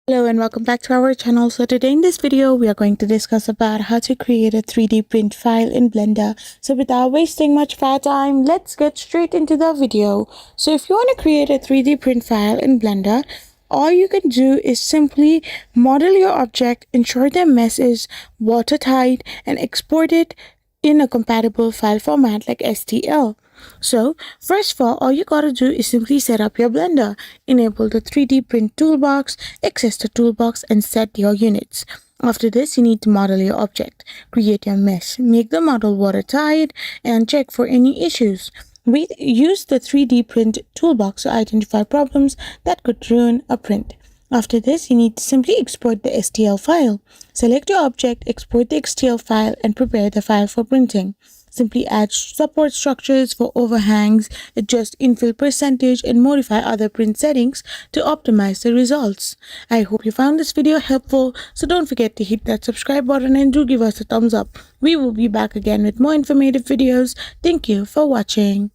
Hello and welcome back to our channel. So today in this video we are going to discuss about how to create a 3D print file in Blender. So without wasting much of our time, let's get straight into the video. So if you want to create a 3D print file in Blender, all you can do is simply model your object, ensure the mesh is watertight, and export it in a compatible file format like STL. So first of all you gotta do is simply set up your Blender, enable the 3D Print Toolbox, access the toolbox and set your units. After this, you need to model your object, create your mesh, make the model watertight, and check for any issues. We use the 3D Print Toolbox to identify problems that could ruin a print. After this, you need to simply export the STL file. Select your object, export the STL file, and prepare the file for printing. Simply add support structures for overhangs, adjust infill percentage, and modify other print settings to optimize the results. I hope you found this video helpful, so don't forget to hit that subscribe button and do give us a thumbs up. We will be back again with more informative videos. Thank you for watching.